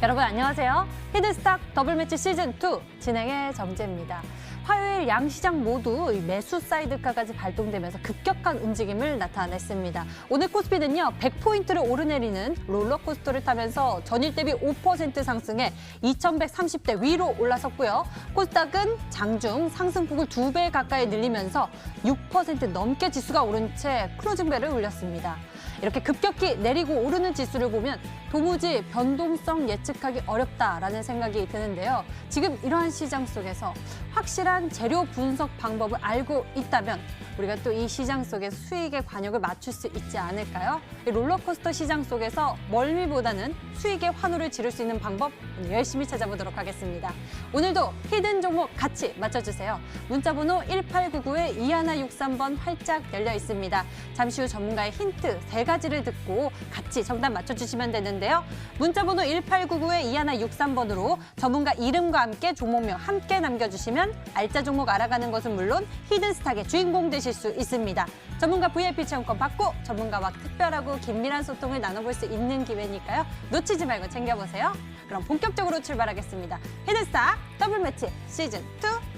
여러분 안녕하세요. 히든스탁 더블매치 시즌2 진행의 정재입니다. 화요일 양 시장 모두 매수 사이드카까지 발동되면서 급격한 움직임을 나타냈습니다. 오늘 코스피는요 100포인트를 오르내리는 롤러코스터를 타면서 전일 대비 5% 상승해 2130대 위로 올라섰고요. 코스닥은 장중 상승폭을 2배 가까이 늘리면서 6% 넘게 지수가 오른 채 클로징벨을 울렸습니다. 이렇게 급격히 내리고 오르는 지수를 보면 도무지 변동성 예측하기 어렵다라는 생각이 드는데요. 지금 이러한 시장 속에서 확실한 재료 분석 방법을 알고 있다면 우리가 또 이 시장 속에서 수익의 관역을 맞출 수 있지 않을까요? 이 롤러코스터 시장 속에서 멀미보다는 수익의 환호를 지를 수 있는 방법 열심히 찾아보도록 하겠습니다. 오늘도 히든 종목 같이 맞춰주세요. 문자번호 1899-2163번 활짝 열려 있습니다. 잠시 후 전문가의 힌트 3가지를 듣고 같이 정답 맞춰주시면 되는데요. 문자번호 1899-2163번으로 전문가 이름과 함께 종목명 함께 남겨주시면 알짜 종목 알아가는 것은 물론 히든스탁의 주인공 되실 수 있습니다. 전문가 VIP 체험권 받고 전문가와 특별하고 긴밀한 소통을 나눠볼 수 있는 기회니까요. 놓치지 말고 챙겨보세요. 그럼 본격적으로 출발하겠습니다. 히든스탁 더블매치 시즌2.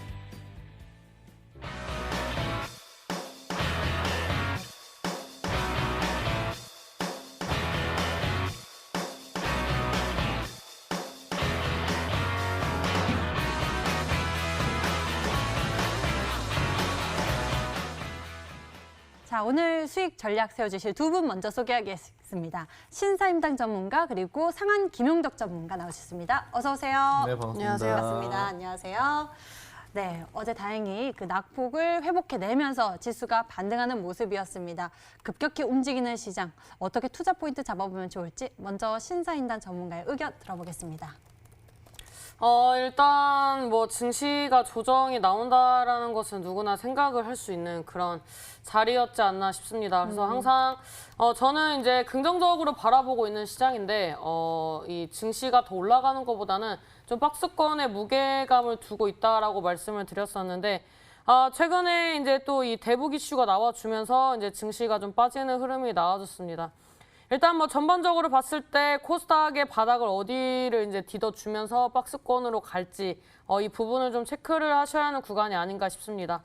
자, 오늘 수익 전략 세워주실 두 분 먼저 소개하겠습니다. 신사임당 전문가 그리고 상한 김용덕 전문가 나오셨습니다. 어서 오세요. 네, 반갑습니다. 안녕하세요. 반갑습니다. 안녕하세요. 네, 어제 다행히 그 낙폭을 회복해내면서 지수가 반등하는 모습이었습니다. 급격히 움직이는 시장, 어떻게 투자 포인트 잡아보면 좋을지 먼저 신사임당 전문가의 의견 들어보겠습니다. 일단 뭐 증시가 조정이 나온다라는 것은 누구나 생각을 할 수 있는 그런 자리였지 않나 싶습니다. 그래서 항상 저는 이제 긍정적으로 바라보고 있는 시장인데 이 증시가 더 올라가는 것보다는 좀 박스권의 무게감을 두고 있다라고 말씀을 드렸었는데 최근에 이제 또 이 대북 이슈가 나와주면서 이제 증시가 좀 빠지는 흐름이 나와줬습니다. 일단 뭐 전반적으로 봤을 때 코스닥의 바닥을 어디를 이제 디뎌주면서 박스권으로 갈지 이 부분을 좀 체크를 하셔야 하는 구간이 아닌가 싶습니다.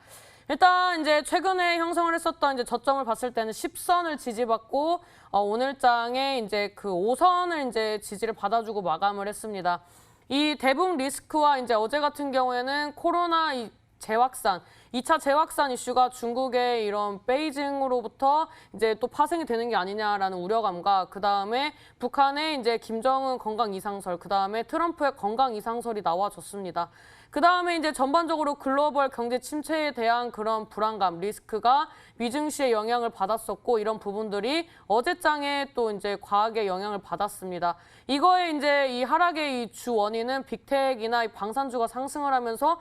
일단 이제 최근에 형성을 했었던 이제 저점을 봤을 때는 10선을 지지받고 오늘장에 이제 그 5선을 이제 지지를 받아주고 마감을 했습니다. 이 대북 리스크와 이제 어제 같은 경우에는 코로나 재확산, 2차 재확산 이슈가 중국의 이런 베이징으로부터 이제 또 파생이 되는 게 아니냐라는 우려감과 그다음에 북한의 이제 김정은 건강 이상설, 그다음에 트럼프의 건강 이상설이 나와줬습니다. 그다음에 이제 전반적으로 글로벌 경제 침체에 대한 그런 불안감, 리스크가 미증시에 영향을 받았었고 이런 부분들이 어제장에 또 이제 과하게 영향을 받았습니다. 이거에 이제 이 하락의 이 주 원인은 빅텍이나 이 방산주가 상승을 하면서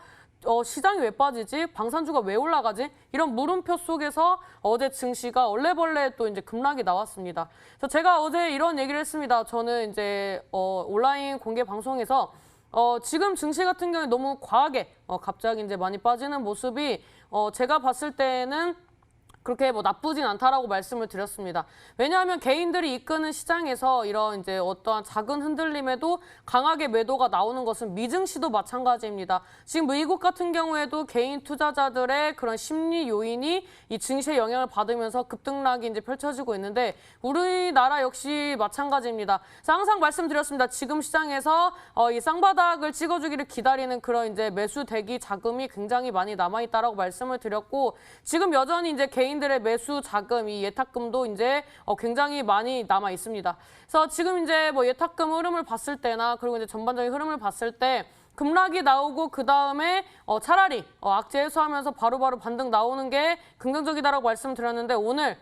시장이 왜 빠지지? 방산주가 왜 올라가지? 이런 물음표 속에서 어제 증시가 얼레벌레 또 이제 급락이 나왔습니다. 그래서 제가 어제 이런 얘기를 했습니다. 저는 이제 온라인 공개 방송에서 지금 증시 같은 경우에 너무 과하게 갑자기 이제 많이 빠지는 모습이 제가 봤을 때는 그렇게 뭐 나쁘진 않다라고 말씀을 드렸습니다. 왜냐하면 개인들이 이끄는 시장에서 이런 이제 어떠한 작은 흔들림에도 강하게 매도가 나오는 것은 미증시도 마찬가지입니다. 지금 미국 같은 경우에도 개인 투자자들의 그런 심리 요인이 이 증시에 영향을 받으면서 급등락이 이제 펼쳐지고 있는데 우리나라 역시 마찬가지입니다. 그래서 항상 말씀드렸습니다. 지금 시장에서 이 쌍바닥을 찍어주기를 기다리는 그런 이제 매수 대기 자금이 굉장히 많이 남아있다라고 말씀을 드렸고 지금 여전히 이제 개인들의 매수 자금, 이 예탁금도 이제 굉장히 많이 남아 있습니다. 그래서 지금 이제 뭐 예탁금 흐름을 봤을 때나 그리고 이제 전반적인 흐름을 봤을 때 급락이 나오고 그 다음에 차라리 악재 해소하면서 바로바로 반등 나오는 게 긍정적이다라고 말씀드렸는데 오늘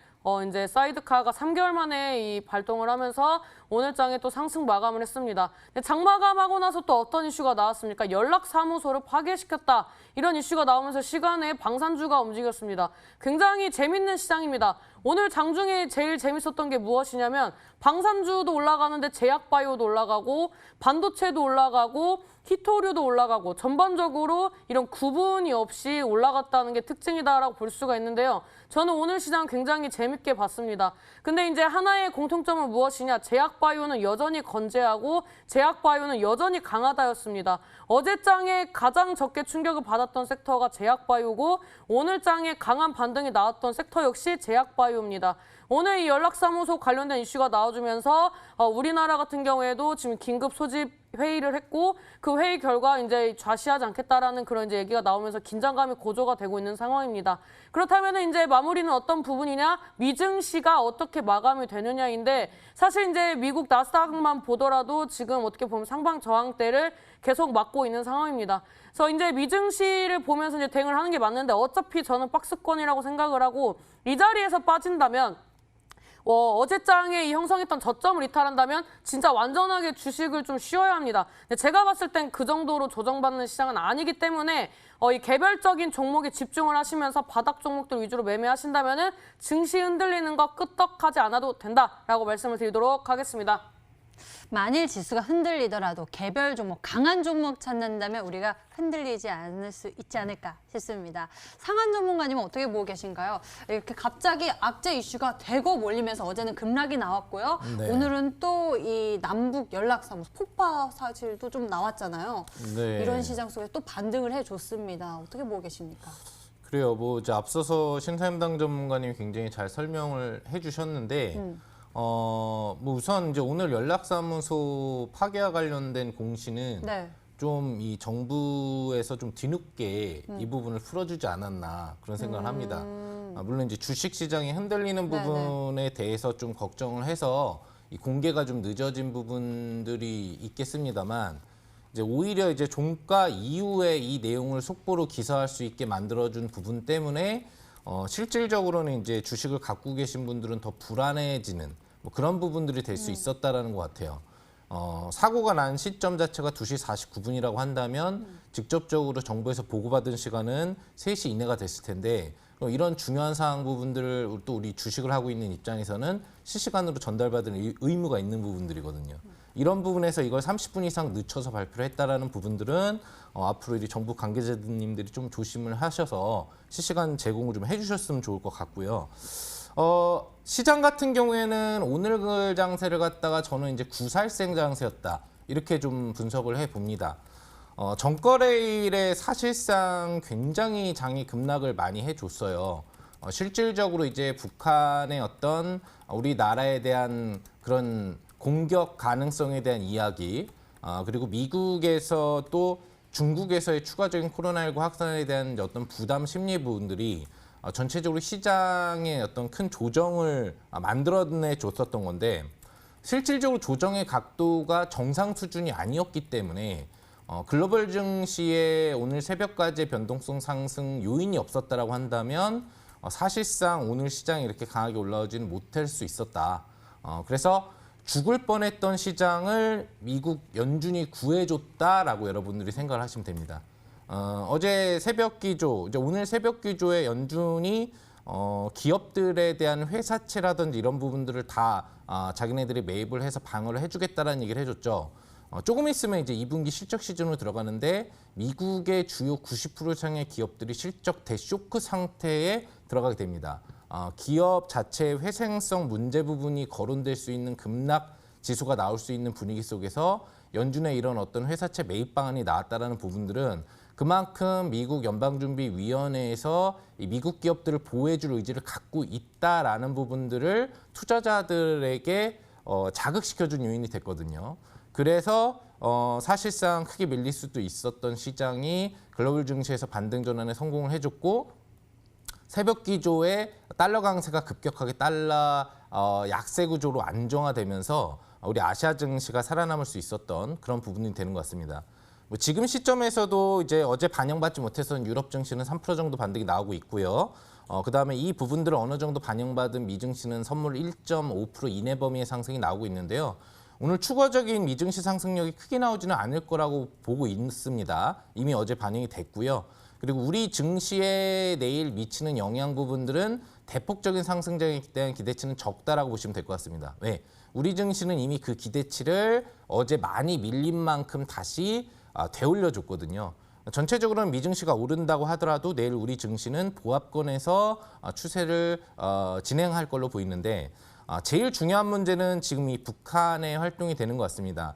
이제 사이드카가 3개월 만에 이 발동을 하면서 오늘장에 또 상승 마감을 했습니다. 장 마감하고 나서 또 어떤 이슈가 나왔습니까? 연락사무소를 파괴시켰다. 이런 이슈가 나오면서 시간에 방산주가 움직였습니다. 굉장히 재밌는 시장입니다. 오늘 장중에 제일 재밌었던 게 무엇이냐면 방산주도 올라가는데 제약바이오도 올라가고 반도체도 올라가고 히토류도 올라가고 전반적으로 이런 구분이 없이 올라갔다는 게 특징이다라고 볼 수가 있는데요. 저는 오늘 시장 굉장히 재밌게 봤습니다. 근데 이제 하나의 공통점은 무엇이냐? 제약 제약바이오는 여전히 건재하고 제약바이오는 여전히 강하다였습니다. 어제 장에 가장 적게 충격을 받았던 섹터가 제약바이오고 오늘 장에 강한 반등이 나왔던 섹터 역시 제약바이오입니다. 오늘 이 연락사무소 관련된 이슈가 나와주면서 우리나라 같은 경우에도 지금 긴급 소집 회의를 했고 그 회의 결과 이제 좌시하지 않겠다라는 그런 이제 얘기가 나오면서 긴장감이 고조가 되고 있는 상황입니다. 그렇다면 이제 마무리는 어떤 부분이냐? 미증시가 어떻게 마감이 되느냐인데 사실 이제 미국 나스닥만 보더라도 지금 어떻게 보면 상방 저항대를 계속 막고 있는 상황입니다. 그래서 이제 미증시를 보면서 이제 대응을 하는 게 맞는데 어차피 저는 박스권이라고 생각을 하고 이 자리에서 빠진다면 어제장에 이 형성했던 저점을 이탈한다면 진짜 완전하게 주식을 좀 쉬어야 합니다. 근데 제가 봤을 땐 그 정도로 조정받는 시장은 아니기 때문에 이 개별적인 종목에 집중을 하시면서 바닥 종목들 위주로 매매하신다면 증시 흔들리는 거 끄떡하지 않아도 된다라고 말씀을 드리도록 하겠습니다. 만일 지수가 흔들리더라도 개별 종목, 강한 종목 찾는다면 우리가 흔들리지 않을 수 있지 않을까 싶습니다. 상한 전문가님은 어떻게 보고 계신가요? 이렇게 갑자기 악재 이슈가 대거 몰리면서 어제는 급락이 나왔고요. 네. 오늘은 또 이 남북 연락사무소 폭파 사실도 좀 나왔잖아요. 네. 이런 시장 속에 또 반등을 해줬습니다. 어떻게 보고 계십니까? 그래요. 뭐 이제 앞서서 신사임당 전문가님이 굉장히 잘 설명을 해주셨는데, 뭐 우선 이제 오늘 연락사무소 파괴와 관련된 공시는 네. 좀 이 정부에서 좀 뒤늦게 이 부분을 풀어주지 않았나 그런 생각을 합니다. 물론 이제 주식 시장이 흔들리는 네네. 부분에 대해서 좀 걱정을 해서 이 공개가 좀 늦어진 부분들이 있겠습니다만. 이제 오히려 이제 종가 이후에 이 내용을 속보로 기사할 수 있게 만들어준 부분 때문에 실질적으로는 이제 주식을 갖고 계신 분들은 더 불안해지는 뭐 그런 부분들이 될 수 있었다라는 것 같아요. 사고가 난 시점 자체가 2시 49분이라고 한다면 직접적으로 정부에서 보고받은 시간은 3시 이내가 됐을 텐데 이런 중요한 사항 부분들을 또 우리 주식을 하고 있는 입장에서는 실시간으로 전달받을 의무가 있는 부분들이거든요. 이런 부분에서 이걸 30분 이상 늦춰서 발표를 했다라는 부분들은 앞으로 이 정부 관계자님들이 좀 조심을 하셔서 실시간 제공을 좀 해주셨으면 좋을 것 같고요. 시장 같은 경우에는 오늘 그 장세를 갖다가 저는 이제 구살생 장세였다 이렇게 좀 분석을 해 봅니다. 전거래일에 사실상 굉장히 장이 급락을 많이 해줬어요. 실질적으로 이제 북한의 어떤 우리나라에 대한 그런 공격 가능성에 대한 이야기, 그리고 미국에서 또 중국에서의 추가적인 코로나19 확산에 대한 어떤 부담 심리 부분들이 전체적으로 시장의 어떤 큰 조정을 만들어내 줬었던 건데 실질적으로 조정의 각도가 정상 수준이 아니었기 때문에 글로벌 증시의 오늘 새벽까지의 변동성 상승 요인이 없었다라고 한다면 사실상 오늘 시장이 이렇게 강하게 올라오지는 못할 수 있었다. 그래서 죽을 뻔했던 시장을 미국 연준이 구해줬다라고 여러분들이 생각을 하시면 됩니다. 어제 새벽 기조, 이제 오늘 새벽 기조에 연준이 기업들에 대한 회사채라든지 이런 부분들을 다 자기네들이 매입을 해서 방어를 해주겠다라는 얘기를 해줬죠. 조금 있으면 이제 2분기 실적 시즌으로 들어가는데 미국의 주요 90% 이상의 기업들이 실적 대쇼크 상태에 들어가게 됩니다. 기업 자체의 회생성 문제 부분이 거론될 수 있는 급락 지수가 나올 수 있는 분위기 속에서 연준의 이런 어떤 회사채 매입 방안이 나왔다라는 부분들은 그만큼 미국 연방준비위원회에서 이 미국 기업들을 보호해줄 의지를 갖고 있다라는 부분들을 투자자들에게 자극시켜준 요인이 됐거든요. 그래서 사실상 크게 밀릴 수도 있었던 시장이 글로벌 증시에서 반등 전환에 성공을 해줬고 새벽 기조에 달러 강세가 급격하게 달러 약세 구조로 안정화되면서 우리 아시아 증시가 살아남을 수 있었던 그런 부분이 되는 것 같습니다. 뭐 지금 시점에서도 이제 어제 반영받지 못했던 유럽 증시는 3% 정도 반등이 나오고 있고요. 그다음에 이 부분들을 어느 정도 반영받은 미 증시는 선물 1.5% 이내 범위의 상승이 나오고 있는데요. 오늘 추가적인 미증시 상승력이 크게 나오지는 않을 거라고 보고 있습니다. 이미 어제 반영이 됐고요. 그리고 우리 증시에 내일 미치는 영향 부분들은 대폭적인 상승장에 대한 기대치는 적다라고 보시면 될 것 같습니다. 왜? 우리 증시는 이미 그 기대치를 어제 많이 밀린 만큼 다시 되올려줬거든요. 전체적으로는 미증시가 오른다고 하더라도 내일 우리 증시는 보합권에서 추세를 진행할 걸로 보이는데 제일 중요한 문제는 지금 이 북한의 활동이 되는 것 같습니다.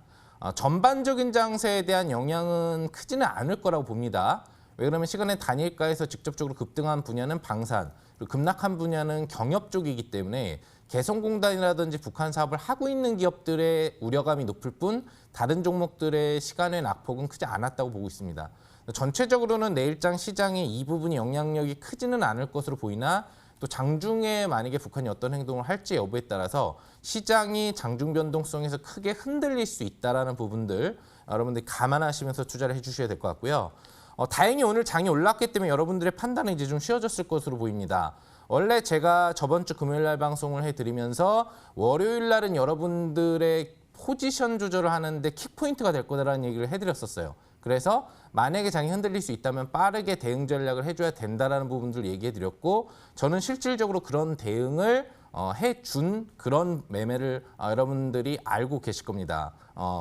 전반적인 장세에 대한 영향은 크지는 않을 거라고 봅니다. 왜 그러면 시간의 단일가에서 직접적으로 급등한 분야는 방산, 그리고 급락한 분야는 경협 쪽이기 때문에 개성공단이라든지 북한 사업을 하고 있는 기업들의 우려감이 높을 뿐 다른 종목들의 시간의 낙폭은 크지 않았다고 보고 있습니다. 전체적으로는 내일장 시장의 이 부분이 영향력이 크지는 않을 것으로 보이나 또 장중에 만약에 북한이 어떤 행동을 할지 여부에 따라서 시장이 장중 변동성에서 크게 흔들릴 수 있다는 부분들 여러분들이 감안하시면서 투자를 해주셔야 될 것 같고요. 다행히 오늘 장이 올랐기 때문에 여러분들의 판단은 이제 좀 쉬워졌을 것으로 보입니다. 원래 제가 저번 주 금요일 날 방송을 해드리면서 월요일 날은 여러분들의 포지션 조절을 하는데 킥포인트가 될 거다라는 얘기를 해드렸었어요. 그래서 만약에 장이 흔들릴 수 있다면 빠르게 대응 전략을 해줘야 된다라는 부분들을 얘기해드렸고 저는 실질적으로 그런 대응을 해준 그런 매매를 여러분들이 알고 계실 겁니다.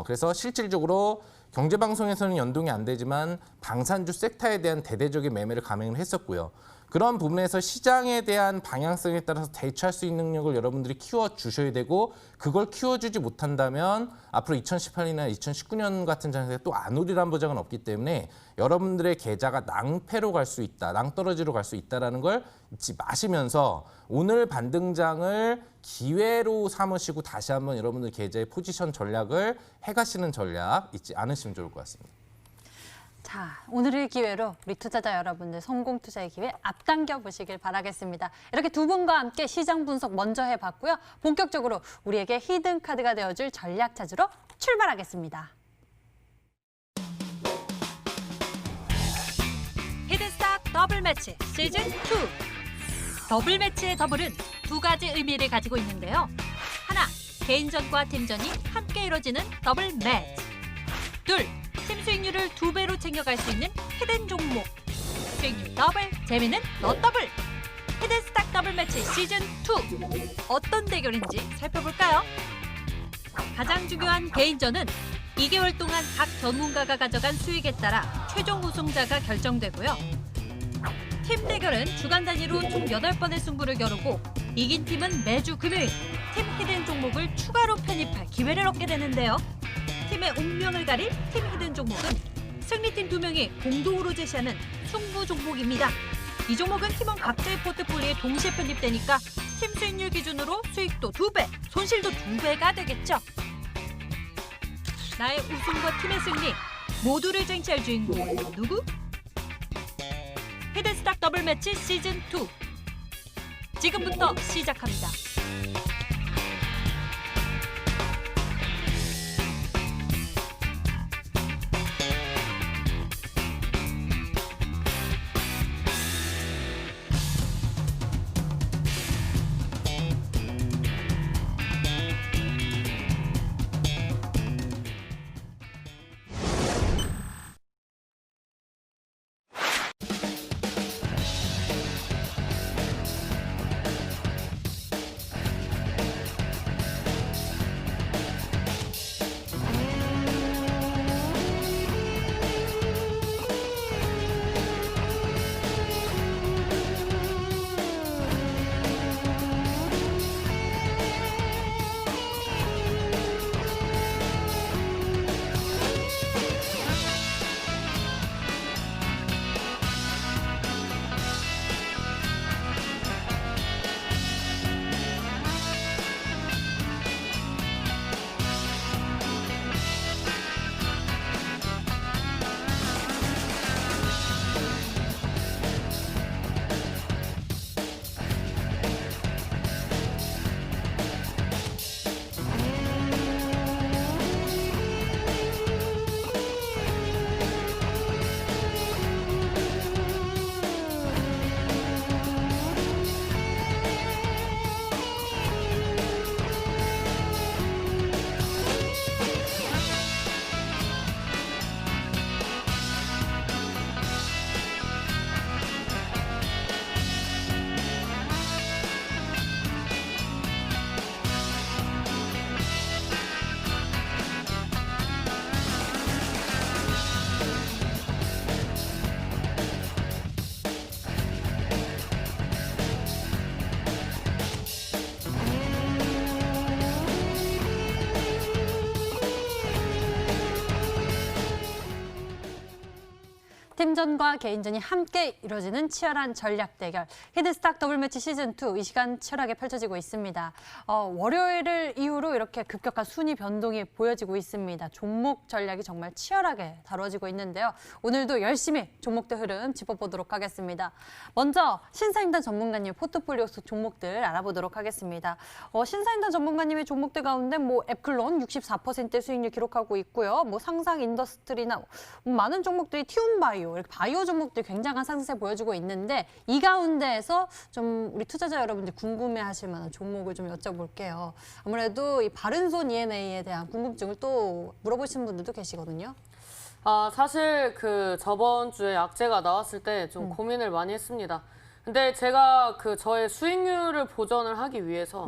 그래서 실질적으로 경제방송에서는 연동이 안 되지만 방산주 섹터에 대한 대대적인 매매를 감행을 했었고요. 그런 부분에서 시장에 대한 방향성에 따라서 대처할 수 있는 능력을 여러분들이 키워주셔야 되고 그걸 키워주지 못한다면 앞으로 2018년이나 2019년 같은 장세가 또 안 오리란 보장은 없기 때문에 여러분들의 계좌가 낭패로 갈 수 있다, 낭떠러지로 갈 수 있다는 걸 잊지 마시면서 오늘 반등장을 기회로 삼으시고 다시 한번 여러분들 계좌의 포지션 전략을 해가시는 전략 잊지 않으시면 좋을 것 같습니다. 자, 오늘의 기회로 우리 투자자 여러분들 성공 투자의 기회 앞당겨 보시길 바라겠습니다. 이렇게 두 분과 함께 시장 분석 먼저 해봤고요. 본격적으로 우리에게 히든 카드가 되어줄 전략 찾으러 출발하겠습니다. 히든스탁 더블 매치 시즌 2. 더블 매치의 더블은 두 가지 의미를 가지고 있는데요. 하나, 개인전과 팀전이 함께 이뤄지는 더블 매치. 둘, 팀 수익률을 2배로 챙겨갈 수 있는 히든 종목. 수익률 더블, 재미는 너 더블. 히든스탁 더블 매치 시즌 2. 어떤 대결인지 살펴볼까요? 가장 중요한 개인전은 2개월 동안 각 전문가가 가져간 수익에 따라 최종 우승자가 결정되고요. 팀 대결은 주간 단위로 총 8번의 승부를 겨루고 이긴 팀은 매주 금요일 팀 히든 종목을 추가로 편입할 기회를 얻게 되는데요. 팀의 운명을 가릴 팀 히든 종목은 승리팀 2명이 공동으로 제시하는 승부 종목입니다. 이 종목은 팀원 각자의 포트폴리오에 동시에 편입되니까 팀 수익률 기준으로 수익도 2배, 손실도 2배가 되겠죠. 나의 우승과 팀의 승리 모두를 쟁취할 주인공은 누구? 히든스탁 더블 매치 시즌 2. 지금부터 시작합니다. 팀전과 개인전이 함께 이루어지는 치열한 전략 대결. 히든스탁 더블매치 시즌2 이 시간 치열하게 펼쳐지고 있습니다. 월요일을 이후로 이렇게 급격한 순위 변동이 보여지고 있습니다. 종목 전략이 정말 치열하게 다뤄지고 있는데요. 오늘도 열심히 종목들 흐름 짚어보도록 하겠습니다. 먼저 신사임당 전문가님 포트폴리오 속 종목들 알아보도록 하겠습니다. 신사임당 전문가님의 종목들 가운데 앱클론 64% 수익률 기록하고 있고요. 상상 인더스트리나 많은 종목들이 티움바이오 이렇게 바이오 종목들이 굉장한 상승세 보여주고 있는데 이 가운데에서 좀 우리 투자자 여러분들 궁금해하실 만한 종목을 좀 여쭤볼게요. 아무래도 이 바른손 ENA에 대한 궁금증을 또 물어보시는 분들도 계시거든요. 사실 저번 주에 악재가 나왔을 때 좀 고민을 많이 했습니다. 근데 제가 저의 수익률을 보전을 하기 위해서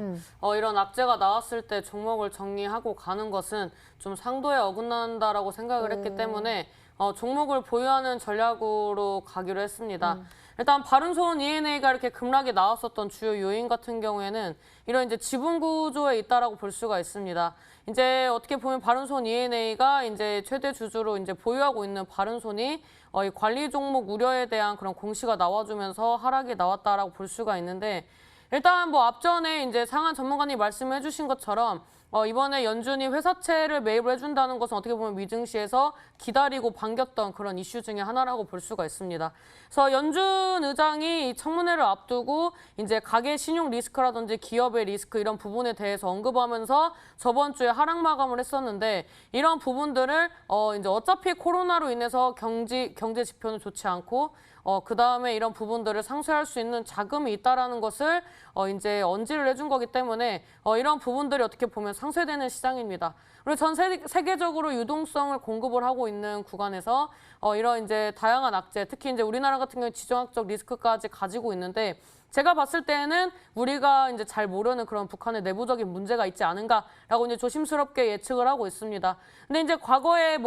이런 악재가 나왔을 때 종목을 정리하고 가는 것은 좀 상도에 어긋난다라고 생각을 했기 때문에 종목을 보유하는 전략으로 가기로 했습니다. 일단 바른손 ENA가 이렇게 급락이 나왔었던 주요 요인 같은 경우에는 이런 이제 지분 구조에 있다라고 볼 수가 있습니다. 이제 어떻게 보면 바른손 ENA가 이제 최대 주주로 이제 보유하고 있는 바른손이 이 관리 종목 우려에 대한 그런 공시가 나와주면서 하락이 나왔다라고 볼 수가 있는데 일단 앞전에 이제 상한 전문가님 말씀해 주신 것처럼 이번에 연준이 회사채를 매입을 해준다는 것은 어떻게 보면 미증시에서 기다리고 반겼던 그런 이슈 중에 하나라고 볼 수가 있습니다. 그래서 연준 의장이 이 청문회를 앞두고 이제 가계 신용 리스크라든지 기업의 리스크 이런 부분에 대해서 언급하면서 저번 주에 하락 마감을 했었는데 이런 부분들을 이제 어차피 코로나로 인해서 경제 지표는 좋지 않고 그다음에 이런 부분들을 상쇄할 수 있는 자금이 있다라는 것을 이제 언지를 해준 거기 때문에 이런 부분들이 어떻게 보면 상쇄되는 시장입니다. 그리고 전 세계적으로 유동성을 공급을 하고 있는 구간에서 이런 이제 다양한 악재, 특히 이제 우리나라 같은 경우에 지정학적 리스크까지 가지고 있는데 제가 봤을 때는 우리가 이제 잘 모르는 그런 북한의 내부적인 문제가 있지 않은가라고 이제 조심스럽게 예측을 하고 있습니다. 근데 이제 과거에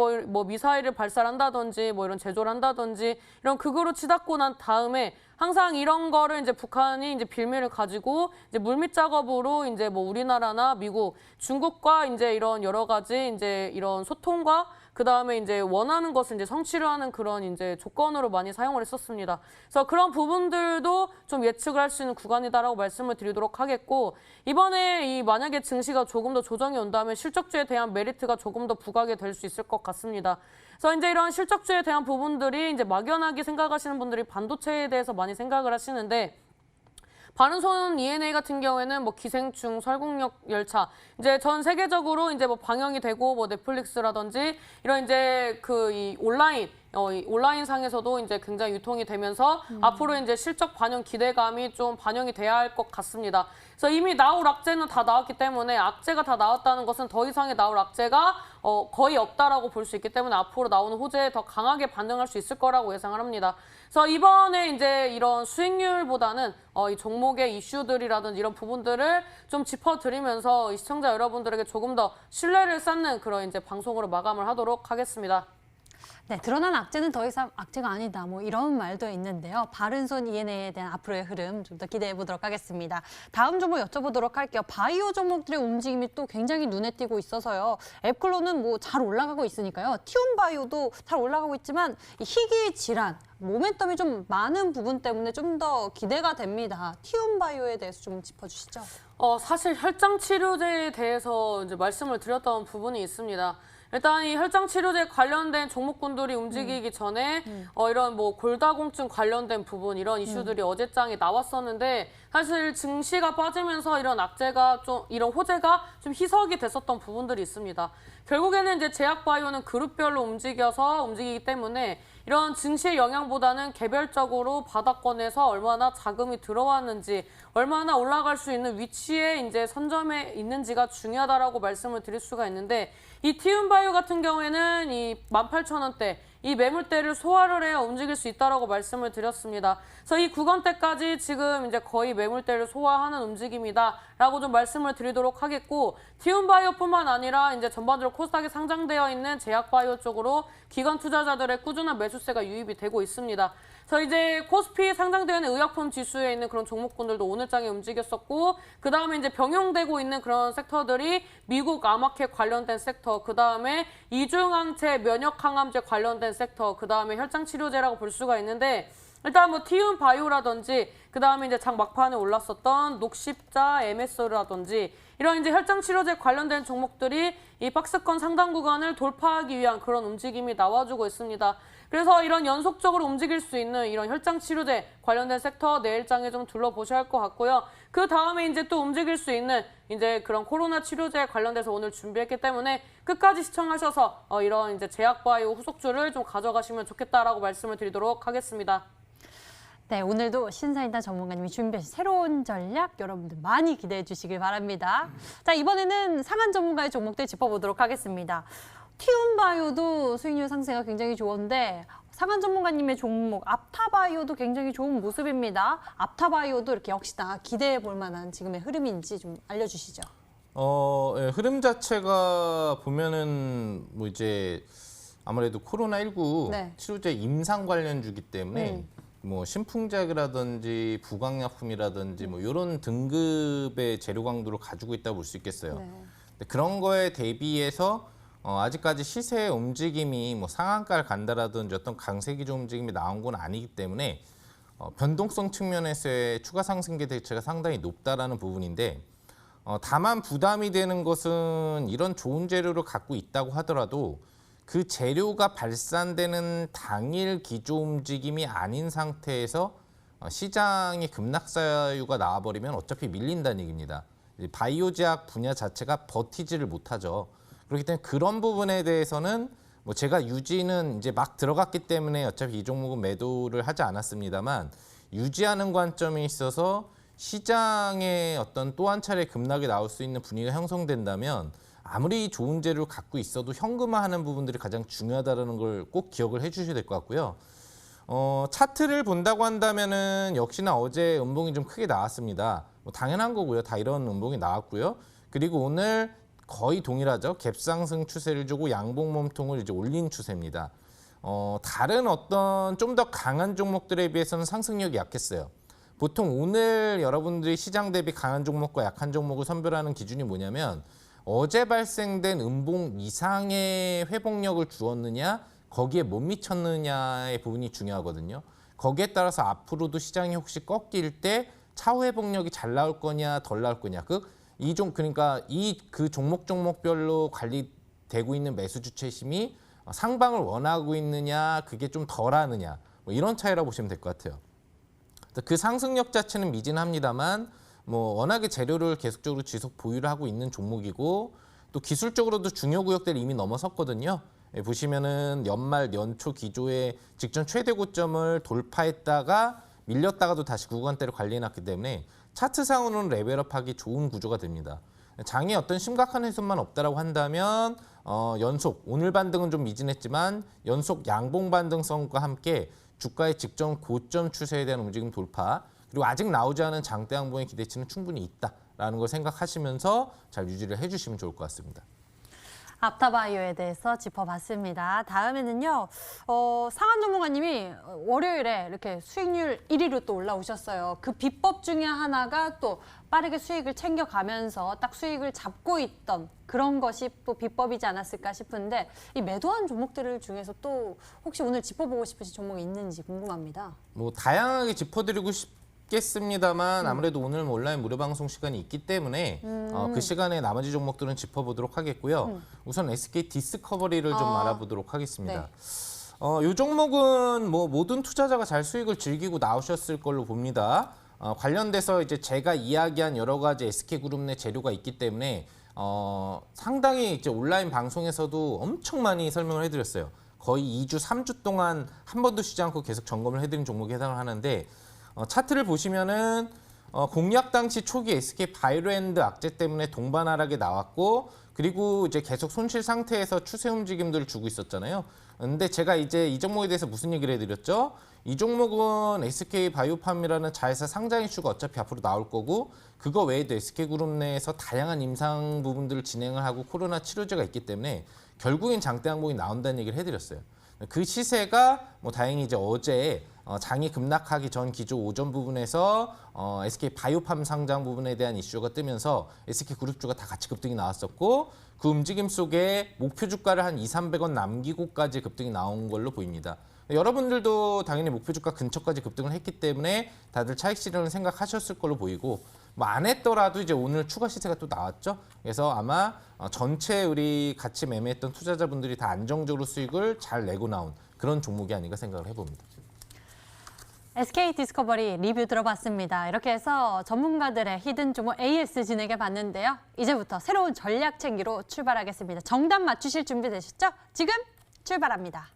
미사일을 발사한다든지 이런 제조를 한다든지 이런 극으로 치닫고 난 다음에 항상 이런 거를 이제 북한이 이제 빌미를 가지고 이제 물밑 작업으로 이제 우리나라나 미국, 중국과 이제 이런 여러 가지 이제 이런 소통과 그다음에 이제 원하는 것을 이제 성취를 하는 그런 이제 조건으로 많이 사용을 했었습니다. 그래서 그런 부분들도 좀 예측을 할 수 있는 구간이다라고 말씀을 드리도록 하겠고 이번에 만약에 증시가 조금 더 조정이 온다면 실적주에 대한 메리트가 조금 더 부각이 될 수 있을 것 같습니다. 그래서 이제 이런 실적주에 대한 부분들이 이제 막연하게 생각하시는 분들이 반도체에 대해서 많이 생각을 하시는데 바른손 ENA 같은 경우에는 기생충, 설국역 열차 이제 전 세계적으로 이제 방영이 되고 넷플릭스라든지 이런 이제 이 온라인 상에서도 이제 굉장히 유통이 되면서 앞으로 이제 실적 반영 기대감이 좀 반영이 돼야 할 것 같습니다. 그래서 이미 나올 악재는 다 나왔기 때문에 악재가 다 나왔다는 것은 더 이상의 나올 악재가 거의 없다라고 볼 수 있기 때문에 앞으로 나오는 호재에 더 강하게 반응할 수 있을 거라고 예상을 합니다. 그래서 이번에 이제 이런 수익률보다는 이 종목의 이슈들이라든지 이런 부분들을 좀 짚어드리면서 이 시청자 여러분들에게 조금 더 신뢰를 쌓는 그런 이제 방송으로 마감을 하도록 하겠습니다. 네, 드러난 악재는 더 이상 악재가 아니다. 이런 말도 있는데요. 바른손 ENA에 대한 앞으로의 흐름 좀 더 기대해 보도록 하겠습니다. 다음 종목 여쭤보도록 할게요. 바이오 종목들의 움직임이 또 굉장히 눈에 띄고 있어서요. 앱클론은 잘 올라가고 있으니까요. 티움바이오도 잘 올라가고 있지만 이 희귀 질환, 모멘텀이 좀 많은 부분 때문에 좀 더 기대가 됩니다. 티움바이오에 대해서 좀 짚어주시죠. 사실 혈장 치료제에 대해서 이제 말씀을 드렸던 부분이 있습니다. 일단 이 혈장 치료제 관련된 종목군들이 움직이기 전에 이런 골다공증 관련된 부분 이런 이슈들이 어제장에 나왔었는데 사실 증시가 빠지면서 이런 악재가 이런 호재가 좀 희석이 됐었던 부분들이 있습니다. 결국에는 이제 제약바이오는 그룹별로 움직이기 때문에 이런 증시의 영향보다는 개별적으로 바닥권에서 얼마나 자금이 들어왔는지, 얼마나 올라갈 수 있는 위치에 이제 선점에 있는지가 중요하다라고 말씀을 드릴 수가 있는데 이 티움바이오 같은 경우에는 이 18,000원대 이 매물대를 소화를 해야 움직일 수 있다라고 말씀을 드렸습니다. 그래서 이 구간대까지 지금 이제 거의 매물대를 소화하는 움직임이다라고 좀 말씀을 드리도록 하겠고 티움바이오뿐만 아니라 이제 전반적으로 코스닥에 상장되어 있는 제약바이오 쪽으로 기관 투자자들의 꾸준한 매수세가 유입이 되고 있습니다. 저 이제 코스피 상장되어 있는 의약품 지수에 있는 그런 종목군들도 오늘 장에 움직였었고, 그 다음에 이제 병용되고 있는 그런 섹터들이 미국 암호켓 관련된 섹터, 그 다음에 이중항체 면역항암제 관련된 섹터, 그 다음에 혈장치료제라고 볼 수가 있는데, 일단 뭐 티움 바이오라든지 그 다음에 이제 장 막판에 올랐었던 녹십자, MS라든지 이런 이제 혈장 치료제 관련된 종목들이 이 박스권 상단 구간을 돌파하기 위한 그런 움직임이 나와주고 있습니다. 그래서 이런 연속적으로 움직일 수 있는 이런 혈장 치료제 관련된 섹터 내일장에 좀 둘러보셔야 할 것 같고요. 그 다음에 이제 또 움직일 수 있는 이제 그런 코로나 치료제 관련돼서 오늘 준비했기 때문에 끝까지 시청하셔서 이런 이제 제약바이오 후속주를 좀 가져가시면 좋겠다라고 말씀을 드리도록 하겠습니다. 네, 오늘도 신사인단 전문가님이 준비하신 새로운 전략 여러분들 많이 기대해 주시길 바랍니다. 자, 이번에는 상한 전문가의 종목들 짚어보도록 하겠습니다. 티움바이오도 수익률 상세가 굉장히 좋은데 상한 전문가님의 종목 앞타바이오도 굉장히 좋은 모습입니다. 앞타바이오도 이렇게 역시나 기대해 볼 만한 지금의 흐름인지 좀 알려주시죠. 예, 흐름 자체가 보면은 뭐 이제 아무래도 코로나19 네. 치료제 임상 관련주기 때문에 뭐 신풍작이라든지 부강약품이라든지 뭐 이런 등급의 재료 강도를 가지고 있다고 볼 수 있겠어요. 네. 근데 그런 거에 대비해서 아직까지 시세의 움직임이 뭐 상한가를 간다라든지 어떤 강세 기조 움직임이 나온 건 아니기 때문에 변동성 측면에서의 추가 상승 기대치가 상당히 높다라는 부분인데 다만 부담이 되는 것은 이런 좋은 재료를 갖고 있다고 하더라도 그 재료가 발산되는 당일 기조 움직임이 아닌 상태에서 시장에 급락사유가 나와버리면 어차피 밀린다는 얘기입니다. 바이오 제약 분야 자체가 버티지를 못하죠. 그렇기 때문에 그런 부분에 대해서는 뭐 제가 유지는 이제 막 들어갔기 때문에 어차피 이 종목은 매도를 하지 않았습니다만 유지하는 관점에 있어서 시장에 어떤 또 한 차례 급락이 나올 수 있는 분위기가 형성된다면 아무리 좋은 재료를 갖고 있어도 현금화하는 부분들이 가장 중요하다는 걸 꼭 기억을 해주셔야 될 것 같고요. 차트를 본다고 한다면은 역시나 어제 음봉이 좀 크게 나왔습니다. 뭐 당연한 거고요. 다 이런 음봉이 나왔고요. 그리고 오늘 거의 동일하죠. 갭상승 추세를 주고 양봉 몸통을 이제 올린 추세입니다. 다른 어떤 좀 더 강한 종목들에 비해서는 상승력이 약했어요. 보통 오늘 여러분들이 시장 대비 강한 종목과 약한 종목을 선별하는 기준이 뭐냐면 어제 발생된 음봉 이상의 회복력을 주었느냐, 거기에 못 미쳤느냐의 부분이 중요하거든요. 거기에 따라서 앞으로도 시장이 혹시 꺾일 때 차후 회복력이 잘 나올 거냐, 덜 나올 거냐. 그러니까 그 종목별로 관리되고 있는 매수 주체심이 상방을 원하고 있느냐, 그게 좀 덜하느냐, 뭐 이런 차이라고 보시면 될 것 같아요. 그 상승력 자체는 미진합니다만 뭐 워낙에 재료를 계속적으로 지속 보유를 하고 있는 종목이고 또 기술적으로도 중요 구역대를 이미 넘어섰거든요. 보시면은 연말 연초 기조의 직전 최대 고점을 돌파했다가 밀렸다가도 다시 구간대를 관리해놨기 때문에 차트상으로는 레벨업하기 좋은 구조가 됩니다. 장에 어떤 심각한 훼손만 없다라고 한다면 연속 오늘 반등은 좀 미진했지만 연속 양봉 반등성과 함께 주가의 직전 고점 추세에 대한 움직임 돌파 그리고 아직 나오지 않은 장대 양봉의 기대치는 충분히 있다라는 걸 생각하시면서 잘 유지를 해주시면 좋을 것 같습니다. 앞타바이오에 대해서 짚어봤습니다. 다음에는요. 상한 전문가님이 월요일에 이렇게 수익률 1위로 또 올라오셨어요. 그 비법 중에 하나가 또 빠르게 수익을 챙겨가면서 딱 수익을 잡고 있던 그런 것이 또 비법이지 않았을까 싶은데 이 매도한 종목들 중에서 또 혹시 오늘 짚어보고 싶으신 종목이 있는지 궁금합니다. 뭐 다양하게 짚어드리고 싶겠습니다만 아무래도 오늘 온라인 무료 방송 시간이 있기 때문에 그 시간에 나머지 종목들은 짚어보도록 하겠고요. 우선 SK 디스커버리를 좀 알아보도록 하겠습니다. 네. 이 종목은 뭐 모든 투자자가 잘 수익을 즐기고 나오셨을 걸로 봅니다. 관련돼서 이제 제가 이야기한 여러 가지 SK그룹 내 재료가 있기 때문에 상당히 이제 온라인 방송에서도 엄청 많이 설명을 해드렸어요. 거의 2주, 3주 동안 한 번도 쉬지 않고 계속 점검을 해드린 종목에 해당을 하는데 차트를 보시면은 공약 당시 초기 SK 바이오랜드 악재 때문에 동반 하락이 나왔고 그리고 이제 계속 손실 상태에서 추세 움직임들을 주고 있었잖아요. 근데 제가 이제 이 종목에 대해서 무슨 얘기를 해드렸죠? 이 종목은 SK 바이오팜이라는 자회사 상장 이슈가 어차피 앞으로 나올 거고 그거 외에도 SK그룹 내에서 다양한 임상 부분들을 진행을 하고 코로나 치료제가 있기 때문에 결국엔 장대 항목이 나온다는 얘기를 해드렸어요. 그 시세가 뭐 다행히 이제 어제 장이 급락하기 전 기조 오전 부분에서 SK 바이오팜 상장 부분에 대한 이슈가 뜨면서 SK 그룹주가 다 같이 급등이 나왔었고 그 움직임 속에 목표 주가를 한 200~300원 남기고까지 급등이 나온 걸로 보입니다. 여러분들도 당연히 목표 주가 근처까지 급등을 했기 때문에 다들 차익 실현을 생각하셨을 걸로 보이고 뭐 안 했더라도 이제 오늘 추가 시세가 또 나왔죠. 그래서 아마 전체 우리 같이 매매했던 투자자분들이 다 안정적으로 수익을 잘 내고 나온 그런 종목이 아닌가 생각을 해봅니다. SK 디스커버리 리뷰 들어봤습니다. 이렇게 해서 전문가들의 히든 종목 AS 진행해 봤는데요. 이제부터 새로운 전략 챙기로 출발하겠습니다. 정답 맞추실 준비 되셨죠? 지금 출발합니다.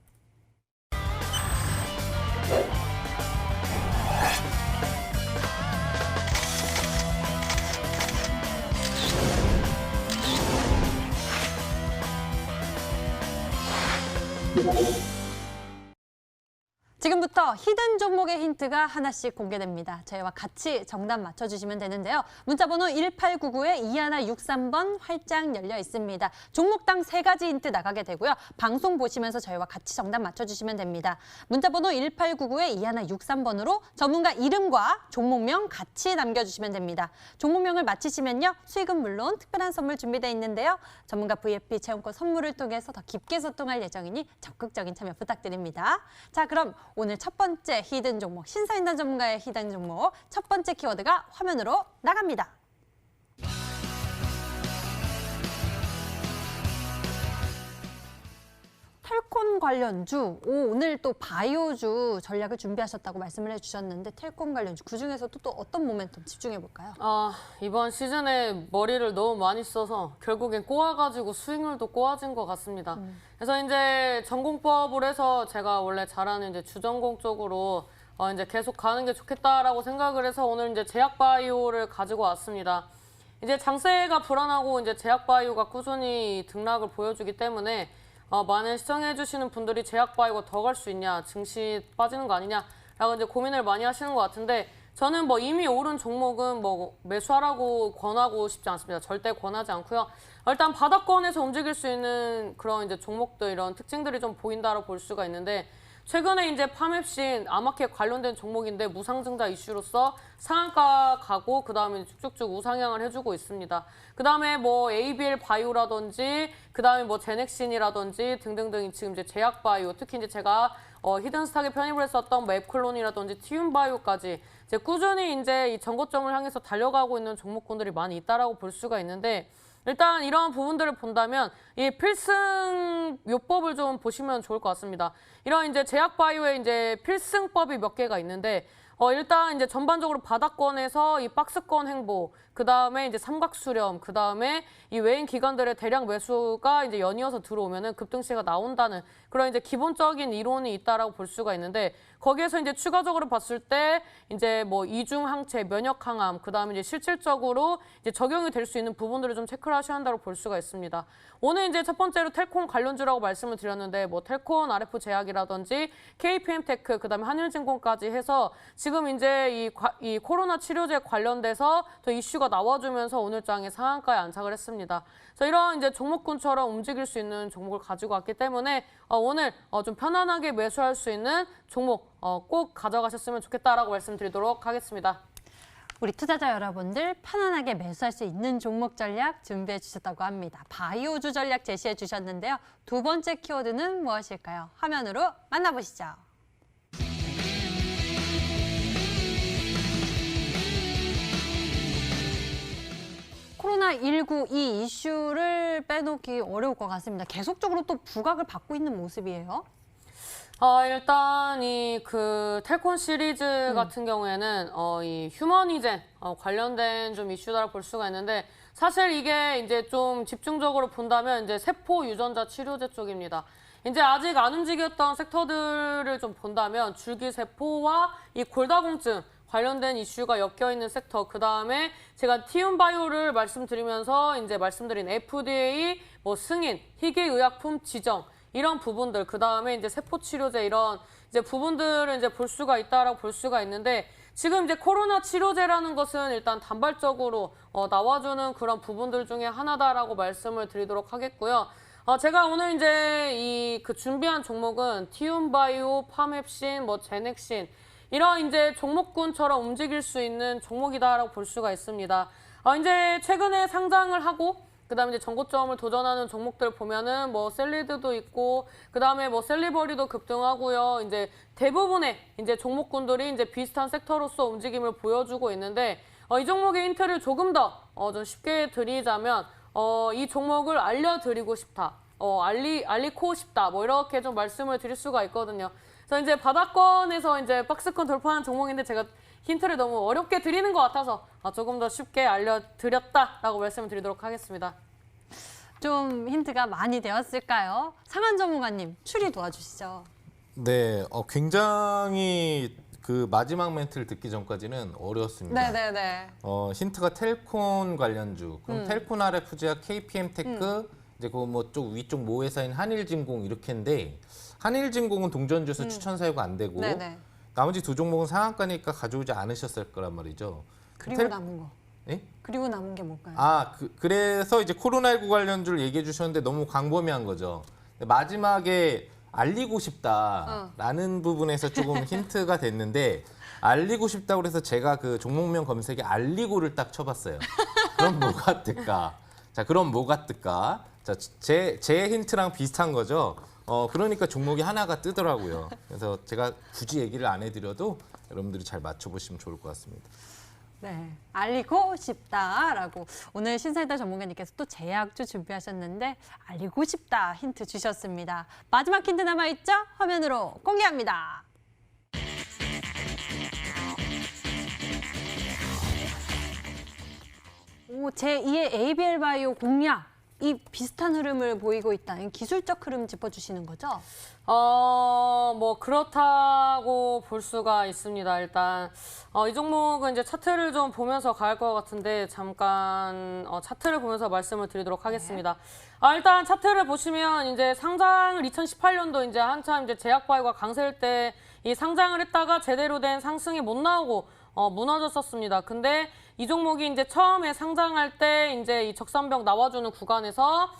지금부터 히든 종목의 힌트가 하나씩 공개됩니다. 저희와 같이 정답 맞춰주시면 되는데요. 문자번호 1899-2163번 활짝 열려 있습니다. 종목당 3가지 힌트 나가게 되고요. 방송 보시면서 저희와 같이 정답 맞춰주시면 됩니다. 문자번호 1899-2163번으로 전문가 이름과 종목명 같이 남겨주시면 됩니다. 종목명을 맞히시면요. 수익은 물론 특별한 선물 준비되어 있는데요. 전문가 VIP 체험권 선물을 통해서 더 깊게 소통할 예정이니 적극적인 참여 부탁드립니다. 자, 그럼 오늘 첫 번째 히든 종목, 신사임당 전문가의 히든 종목 첫 번째 키워드가 화면으로 나갑니다. 텔콘 관련주, 오늘 또 바이오주 전략을 준비하셨다고 말씀을 해주셨는데 텔콘 관련주, 그중에서도 또 어떤 모멘텀 집중해볼까요? 이번 시즌에 머리를 너무 많이 써서 결국엔 꼬아가지고 수익률도 꼬아진 것 같습니다. 그래서 이제 전공법을 해서 제가 원래 잘하는 이제 주전공 쪽으로 이제 계속 가는 게 좋겠다라고 생각을 해서 오늘 이제 제약바이오를 가지고 왔습니다. 이제 장세가 불안하고 이제 제약바이오가 꾸준히 등락을 보여주기 때문에 많은 시청해주시는 분들이 제약바이오가 더 갈 수 있냐, 증시 빠지는 거 아니냐라고 이제 고민을 많이 하시는 것 같은데 저는 뭐 이미 오른 종목은 뭐 매수하라고 권하고 싶지 않습니다. 절대 권하지 않고요. 일단 바닥권에서 움직일 수 있는 그런 이제 종목들 이런 특징들이 좀 보인다고 볼 수가 있는데 최근에 이제 파맵신 아마켓 관련된 종목인데 무상증자 이슈로서 상한가 가고 그다음에 쭉쭉쭉 우상향을 해주고 있습니다. 그다음에 뭐 ABL 바이오라든지 그다음에 뭐 제넥신이라든지 등등등 지금 이제 제약 바이오 특히 이제 제가 히든스탁에 편입을 했었던 뭐 앱클론이라든지 티움바이오까지 이제 꾸준히 이제 이 전고점을 향해서 달려가고 있는 종목군들이 많이 있다라고 볼 수가 있는데 일단 이런 부분들을 본다면 이 필승 요법을 좀 보시면 좋을 것 같습니다. 이런 이제 제약바이오에 이제 필승법이 몇 개가 있는데 일단 이제 전반적으로 바닥권에서 이 박스권 행보, 그 다음에 이제 삼각수렴, 그 다음에 이 외인 기관들의 대량 매수가 이제 연이어서 들어오면은 급등시가 나온다는 그런 이제 기본적인 이론이 있다라고 볼 수가 있는데 거기에서 이제 추가적으로 봤을 때 이제 뭐 이중 항체, 면역 항암, 그 다음에 이제 실질적으로 이제 적용이 될 수 있는 부분들을 좀 체크를 하셔야 한다고 볼 수가 있습니다. 오늘 이제 첫 번째로 텔콘 관련주라고 말씀을 드렸는데 뭐 텔콘, RF 제약이라든지 KPM테크, 그 다음에 한일진공까지 해서 지금 이제 이 코로나 치료제 관련돼서 더 이슈가 나와주면서 오늘 장에 상한가에 안착을 했습니다. 그래서 이런 이제 종목군처럼 움직일 수 있는 종목을 가지고 왔기 때문에 오늘 좀 편안하게 매수할 수 있는 종목 꼭 가져가셨으면 좋겠다라고 말씀드리도록 하겠습니다. 우리 투자자 여러분들 편안하게 매수할 수 있는 종목 전략 준비해 주셨다고 합니다. 바이오주 전략 제시해 주셨는데요. 두 번째 키워드는 무엇일까요? 화면으로 만나보시죠. 코로나19 이 이슈를 빼놓기 어려울 것 같습니다. 계속적으로 또 부각을 받고 있는 모습이에요. 일단 이 그 텔콘 시리즈 같은 경우에는 이 휴머니젠 관련된 좀 이슈다라고 볼 수가 있는데 사실 이게 이제 좀 집중적으로 본다면 이제 세포 유전자 치료제 쪽입니다. 이제 아직 안 움직였던 섹터들을 좀 본다면 줄기세포와 이 골다공증 관련된 이슈가 엮여 있는 섹터, 그 다음에 제가 티움바이오를 말씀드리면서 이제 말씀드린 FDA 뭐 승인, 희귀의약품 지정 이런 부분들, 그 다음에 이제 세포치료제 이런 이제 부분들을 이제 볼 수가 있다라고 볼 수가 있는데 지금 이제 코로나 치료제라는 것은 일단 단발적으로 나와주는 그런 부분들 중에 하나다라고 말씀을 드리도록 하겠고요. 제가 오늘 이제 그 준비한 종목은 티움바이오, 파맵신, 제넥신 이런 이제 종목군처럼 움직일 수 있는 종목이다라고 볼 수가 있습니다. 이제 최근에 상장을 하고 그다음에 이제 전고점을 도전하는 종목들 보면은 셀리드도 있고 그다음에 셀리버리도 급등하고요. 이제 대부분의 이제 종목군들이 이제 비슷한 섹터로서 움직임을 보여주고 있는데 이 종목의 힌트를 조금 더 좀 쉽게 드리자면 이 종목을 알려드리고 싶다. 알리고 싶다. 이렇게 좀 말씀을 드릴 수가 있거든요. 그래서 이제 바닥권에서 이제 박스권 돌파하는 종목인데 제가 힌트를 너무 어렵게 드리는 것 같아서 조금 더 쉽게 알려드렸다라고 말씀을 드리도록 하겠습니다. 좀 힌트가 많이 되었을까요? 상한 전문가님, 추리 도와주시죠. 네, 굉장히 그 마지막 멘트를 듣기 전까지는 어려웠습니다. 네네네. 힌트가 텔콘 관련주. 그럼 텔콘 RFG와 KPM테크, 이제 쪽 위쪽 모회사인 한일진공 이렇게인데 한일진공은 동전주에서 추천 사유가 안 되고 네네. 나머지 두 종목은 상한가니까 가져오지 않으셨을 거란 말이죠. 그리고 남은 거. 예? 그리고 남은 게 뭘까요? 그래서 이제 코로나19 관련주를 얘기해 주셨는데 너무 광범위한 거죠. 마지막에 알리고 싶다라는 부분에서 조금 힌트가 됐는데 알리고 싶다고 그래서 제가 그 종목명 검색에 알리고를 딱 쳐봤어요. 그럼 뭐가 뜰까? 자, 그럼 뭐가 뜰까? 자, 제 힌트랑 비슷한 거죠. 그러니까 종목이 하나가 뜨더라고요. 그래서 제가 굳이 얘기를 안 해드려도 여러분들이 잘 맞춰보시면 좋을 것 같습니다. 네, 알리고 싶다라고 오늘 신사이다 전문가님께서 또 제약주 준비하셨는데 알리고 싶다 힌트 주셨습니다. 마지막 힌트 남아있죠? 화면으로 공개합니다. 제2의 ABL 바이오 공략. 이 비슷한 흐름을 보이고 있다는 기술적 흐름 짚어주시는 거죠? 그렇다고 볼 수가 있습니다. 일단 이 종목은 이제 차트를 좀 보면서 갈 것 같은데 잠깐 차트를 보면서 말씀을 드리도록 하겠습니다. 일단 차트를 보시면 이제 상장을 2018년도 이제 한참 이제 제약바이오가 강세일 때 이 상장을 했다가 제대로 된 상승이 못 나오고 무너졌었습니다. 근데 이 종목이 이제 처음에 상장할 때 이제 이 적산벽 나와주는 구간에서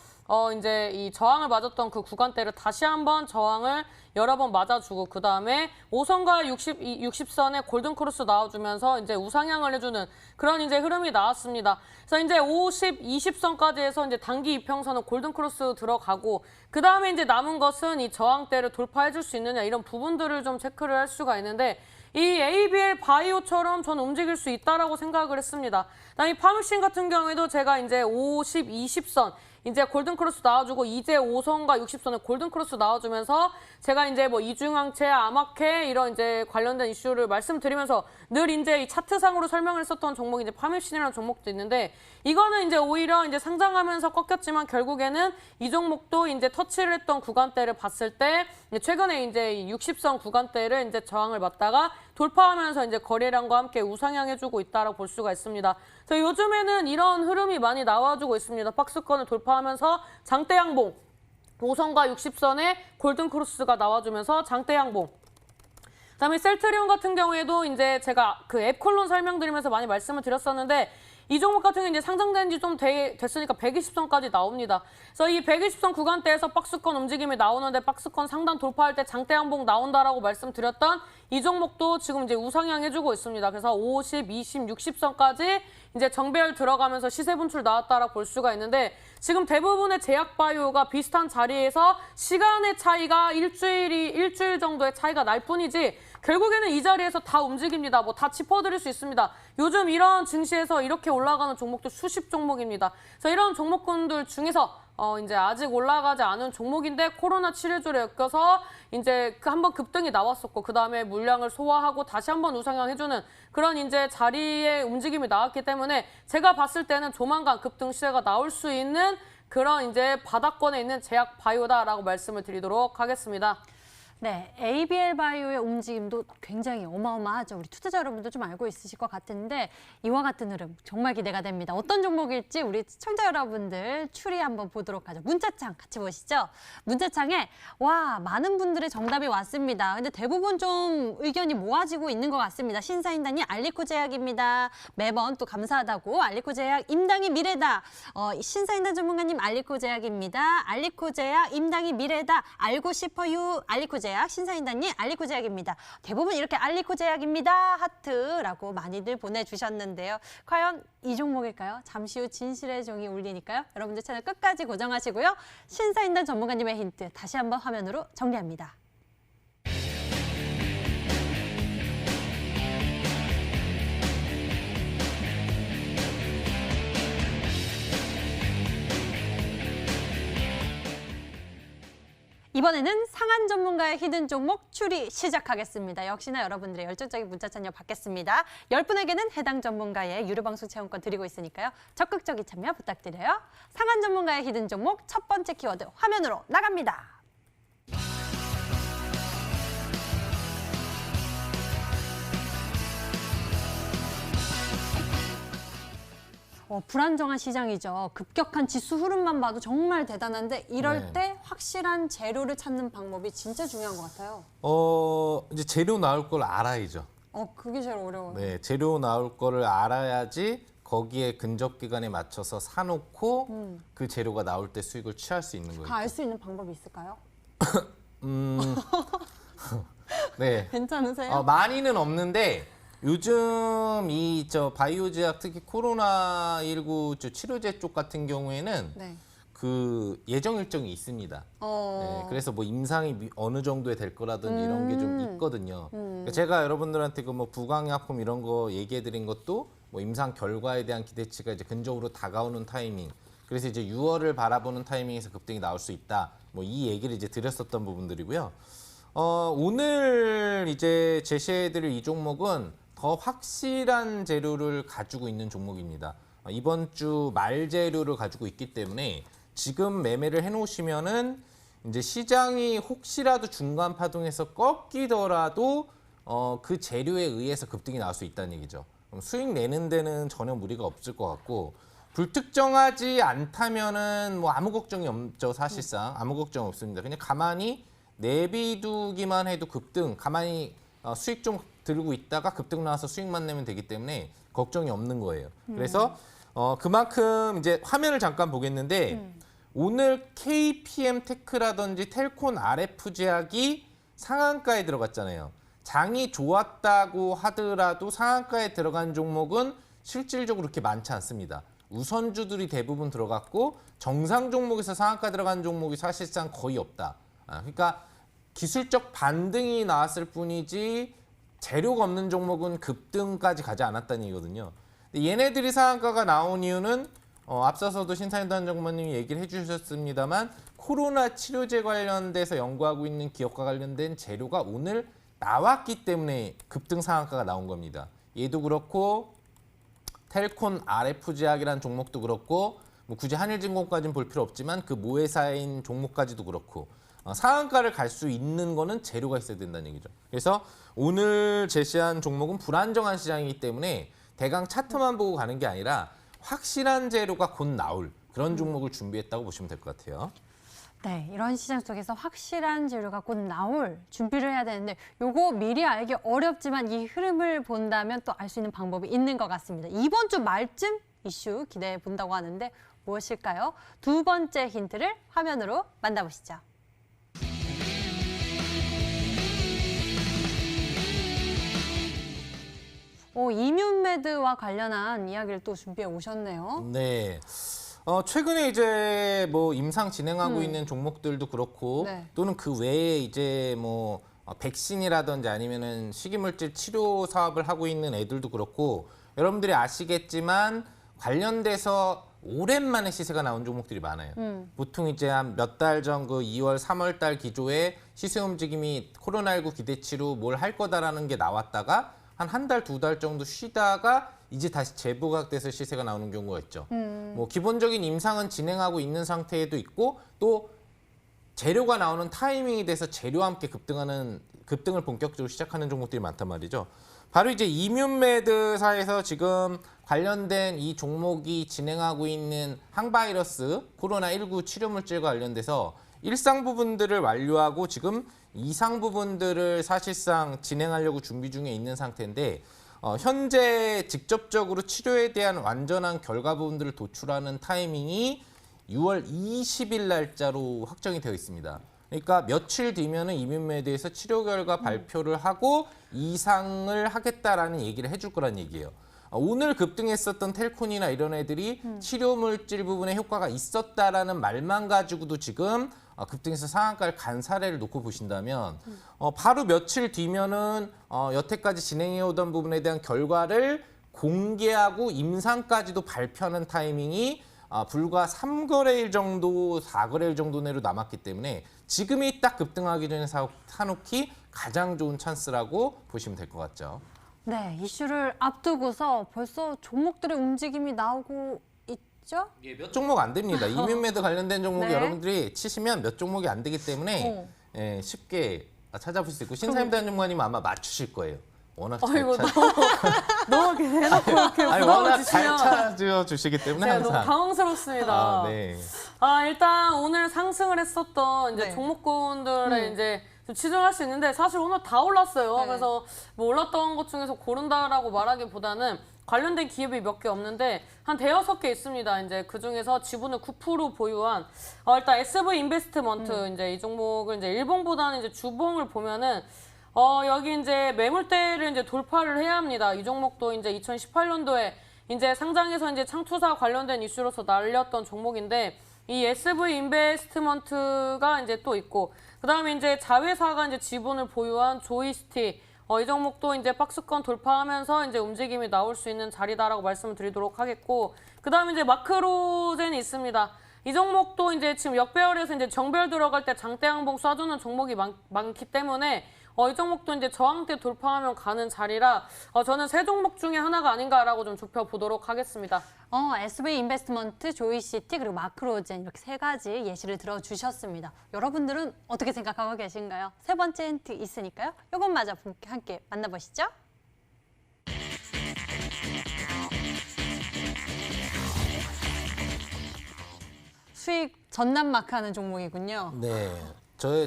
이제 이 저항을 맞았던 그 구간대를 다시 한번 저항을 여러 번 맞아주고 그 다음에 5선과 60선의 골든 크로스 나와주면서 이제 우상향을 해주는 그런 이제 흐름이 나왔습니다. 그래서 이제 50, 20선까지 해서 이제 단기 이평선은 골든 크로스 들어가고 그 다음에 이제 남은 것은 이 저항대를 돌파해줄 수 있느냐 이런 부분들을 좀 체크를 할 수가 있는데 이 ABL 바이오처럼 저는 움직일 수 있다라고 생각을 했습니다. 이 파뮤신 같은 경우에도 제가 이제 50, 20선 이제 골든 크로스 나와주고 이제 5선과 60선의 골든 크로스 나와주면서 제가 이제 이중항체, 암학회 이런 이제 관련된 이슈를 말씀드리면서 늘 이제 이 차트상으로 설명을 했었던 종목이 이제 파맵신이라는 종목도 있는데 이거는 이제 오히려 이제 상장하면서 꺾였지만 결국에는 이 종목도 이제 터치를 했던 구간대를 봤을 때 최근에 이제 60선 구간대를 이제 저항을 맞다가 돌파하면서 이제 거래량과 함께 우상향해주고 있다라고 볼 수가 있습니다. 그래서 요즘에는 이런 흐름이 많이 나와주고 있습니다. 박스권을 돌파하면서 장대 양봉, 5선과 60선의 골든 크로스가 나와주면서 장대 양봉. 그다음에 셀트리온 같은 경우에도 이제 제가 그 앱콜론 설명드리면서 많이 말씀을 드렸었는데 이 종목 같은 경우 이제 상장된 지 좀 됐으니까 120선까지 나옵니다. 그래서 이 120선 구간대에서 박스권 움직임이 나오는데 박스권 상단 돌파할 때 장대 양봉 나온다라고 말씀드렸던 이 종목도 지금 이제 우상향 해주고 있습니다. 그래서 50, 20, 60선까지 이제 정배열 들어가면서 시세 분출 나왔다라고 볼 수가 있는데 지금 대부분의 제약 바이오가 비슷한 자리에서 시간의 차이가 일주일 정도의 차이가 날 뿐이지 결국에는 이 자리에서 다 움직입니다. 다 짚어드릴 수 있습니다. 요즘 이런 증시에서 이렇게 올라가는 종목도 수십 종목입니다. 그래서 이런 종목군들 중에서 이제 아직 올라가지 않은 종목인데 코로나 치료제를 엮여서 이제 한번 급등이 나왔었고 그 다음에 물량을 소화하고 다시 한번 우상향해주는 그런 이제 자리의 움직임이 나왔기 때문에 제가 봤을 때는 조만간 급등 시세가 나올 수 있는 그런 이제 바닥권에 있는 제약 바이오다라고 말씀을 드리도록 하겠습니다. 네, ABL 바이오의 움직임도 굉장히 어마어마하죠. 우리 투자자 여러분도 좀 알고 있으실 것 같은데 이와 같은 흐름 정말 기대가 됩니다. 어떤 종목일지 우리 시청자 여러분들 추리 한번 보도록 하죠. 문자창 같이 보시죠. 문자창에 와 많은 분들의 정답이 왔습니다. 근데 대부분 좀 의견이 모아지고 있는 것 같습니다. 신사임당이 알리코 제약입니다. 매번 또 감사하다고 알리코 제약 임당이 미래다. 신사임당 전문가님 알리코 제약입니다. 알리코 제약 임당이 미래다. 알고 싶어요. 알리코 제약 신사임당님 알리코 제약입니다. 대부분 이렇게 알리코 제약입니다. 하트라고 많이들 보내주셨는데요. 과연 이 종목일까요? 잠시 후 진실의 종이 울리니까요. 여러분들 채널 끝까지 고정하시고요. 신사임당 전문가님의 힌트 다시 한번 화면으로 정리합니다. 이번에는 상한 전문가의 히든 종목 추리 시작하겠습니다. 역시나 여러분들의 열정적인 문자 참여 받겠습니다. 10분에게는 해당 전문가의 유료 방송 체험권 드리고 있으니까요. 적극적인 참여 부탁드려요. 상한 전문가의 히든 종목 첫 번째 키워드 화면으로 나갑니다. 불안정한 시장이죠. 급격한 지수 흐름만 봐도 정말 대단한데 이럴 네. 때 확실한 재료를 찾는 방법이 진짜 중요한 것 같아요. 이제 재료 나올 걸 알아야죠. 그게 제일 어려워요. 네, 재료 나올 거를 알아야지 거기에 근접 기간에 맞춰서 사놓고 그 재료가 나올 때 수익을 취할 수 있는 거예요. 알 수 있는 방법이 있을까요? 네, 괜찮으세요? 많이는 없는데 요즘 바이오 제약 특히 코로나19 치료제 쪽 같은 경우에는 네. 그 예정 일정이 있습니다. 네, 그래서 뭐 임상이 어느 정도에 될 거라든지 이런 게 좀 있거든요. 그러니까 제가 여러분들한테 그 뭐 부강약품 이런 거 얘기해 드린 것도 뭐 임상 결과에 대한 기대치가 이제 근접으로 다가오는 타이밍. 그래서 이제 6월을 바라보는 타이밍에서 급등이 나올 수 있다. 뭐 이 얘기를 이제 드렸었던 부분들이고요. 오늘 이제 제시해 드릴 이 종목은 더 확실한 재료를 가지고 있는 종목입니다. 이번 주 말 재료를 가지고 있기 때문에 지금 매매를 해놓으시면은 이제 시장이 혹시라도 중간 파동에서 꺾이더라도 그 재료에 의해서 급등이 나올 수 있다는 얘기죠. 그럼 수익 내는 데는 전혀 무리가 없을 것 같고 불특정하지 않다면은 뭐 아무 걱정이 없죠. 사실상 아무 걱정 없습니다. 그냥 가만히 내비두기만 해도 급등, 가만히 수익 좀 들고 있다가 급등 나와서 수익만 내면 되기 때문에 걱정이 없는 거예요. 그래서 그만큼 이제 화면을 잠깐 보겠는데 오늘 KPM 테크라든지 텔콘 RF 제약이 상한가에 들어갔잖아요. 장이 좋았다고 하더라도 상한가에 들어간 종목은 실질적으로 그렇게 많지 않습니다. 우선주들이 대부분 들어갔고 정상 종목에서 상한가 들어간 종목이 사실상 거의 없다. 그러니까 기술적 반등이 나왔을 뿐이지 재료가 없는 종목은 급등까지 가지 않았다는 얘기거든요. 근데 얘네들이 상한가가 나온 이유는 앞서서도 신사임당 전문가님이 얘기를 해주셨습니다만 코로나 치료제 관련돼서 연구하고 있는 기업과 관련된 재료가 오늘 나왔기 때문에 급등 상한가가 나온 겁니다. 얘도 그렇고 텔콘 RF 제약이라는 종목도 그렇고 뭐 굳이 한일진공까지는 볼 필요 없지만 그 모회사인 종목까지도 그렇고 상한가를 갈 수 있는 거는 재료가 있어야 된다는 얘기죠. 그래서 오늘 제시한 종목은 불안정한 시장이기 때문에 대강 차트만 보고 가는 게 아니라 확실한 재료가 곧 나올 그런 종목을 준비했다고 보시면 될 것 같아요. 네, 이런 시장 속에서 확실한 재료가 곧 나올 준비를 해야 되는데 요거 미리 알기 어렵지만 이 흐름을 본다면 또 알 수 있는 방법이 있는 것 같습니다. 이번 주 말쯤 이슈 기대해 본다고 하는데 무엇일까요? 두 번째 힌트를 화면으로 만나보시죠. 이뮨메드와 관련한 이야기를 또 준비해 오셨네요. 네. 최근에 이제 뭐 임상 진행하고 있는 종목들도 그렇고 네. 또는 그 외에 이제 뭐 백신이라든지 아니면은 식이물질 치료 사업을 하고 있는 애들도 그렇고 여러분들이 아시겠지만 관련돼서 오랜만에 시세가 나온 종목들이 많아요. 보통 이제 한 몇 달 전 그 2월, 3월 달 기조에 시세 움직임이 코로나19 기대치로 뭘 할 거다라는 게 나왔다가 한 달, 두 달 정도 쉬다가 이제 다시 재부각돼서 시세가 나오는 경우가 있죠. 뭐 기본적인 임상은 진행하고 있는 상태에도 있고 또 재료가 나오는 타이밍이 돼서 재료와 함께 급등을 본격적으로 시작하는 종목들이 많단 말이죠. 바로 이제 이뮨메드사에서 지금 관련된 이 종목이 진행하고 있는 항바이러스 코로나19 치료 물질과 관련돼서 일상 부분들을 완료하고 지금 이상 부분들을 사실상 진행하려고 준비 중에 있는 상태인데 현재 직접적으로 치료에 대한 완전한 결과 부분들을 도출하는 타이밍이 6월 20일 날짜로 확정이 되어 있습니다. 그러니까 며칠 뒤면은 이뮨메드에서 치료 결과 발표를 하고 이상을 하겠다라는 얘기를 해줄 거란 얘기예요. 오늘 급등했었던 텔콘이나 이런 애들이 치료 물질 부분에 효과가 있었다라는 말만 가지고도 지금 급등해서 상한가를 간 사례를 놓고 보신다면 바로 며칠 뒤면은 여태까지 진행해 오던 부분에 대한 결과를 공개하고 임상까지도 발표하는 타이밍이 불과 3거래일 정도, 4거래일 정도 내로 남았기 때문에 지금이 딱 급등하기 전에 사놓기 가장 좋은 찬스라고 보시면 될 것 같죠. 네, 이슈를 앞두고서 벌써 종목들의 움직임이 나오고 있죠? 예, 몇 종목 안 됩니다. 이뮨메드 관련된 종목이 네. 여러분들이 치시면 몇 종목이 안 되기 때문에 예, 쉽게 찾아볼 수 있고 신사임당 전문가님 아마 맞추실 거예요. 워낙 잘 이거 찾... 너무 이렇게 해놓고 이렇게 아니, 워낙 잘 물어주시면 찾아주시기 때문에 제가 너무 항상. 당황스럽습니다. 네. 일단 오늘 상승을 했었던 이제 네. 종목군들에 이제 좀 치중할 수 있는데 사실 오늘 다 올랐어요. 네. 그래서 뭐 올랐던 것 중에서 고른다라고 말하기보다는 관련된 기업이 몇 개 없는데 한 대여섯 개 있습니다. 이제 그 중에서 지분을 9% 보유한 일단 SV 인베스트먼트 이제 이 종목을 이제 일봉보다는 이제 주봉을 보면은 여기 이제 매물대를 이제 돌파를 해야 합니다. 이 종목도 이제 2018년도에 이제 상장해서 이제 창투사 관련된 이슈로서 날렸던 종목인데 이 SV 인베스트먼트가 이제 또 있고 그다음에 이제 자회사가 이제 지분을 보유한 조이스티 이 종목도 이제 박스권 돌파하면서 이제 움직임이 나올 수 있는 자리다라고 말씀을 드리도록 하겠고 그다음에 이제 마크로젠이 있습니다. 이 종목도 이제 지금 역배열에서 이제 정배열 들어갈 때 장대 항봉 쏴주는 종목이 많기 때문에 이 종목도 이제 저항대 돌파하면 가는 자리라 저는 세 종목 중에 하나가 아닌가라고 좀 좁혀보도록 하겠습니다. SV 인베스트먼트, 조이시티 그리고 마크로젠 이렇게 세 가지 예시를 들어주셨습니다. 여러분들은 어떻게 생각하고 계신가요? 세 번째 힌트 있으니까요. 이것마저 함께 만나보시죠. 수익 전남마크 하는 종목이군요. 네.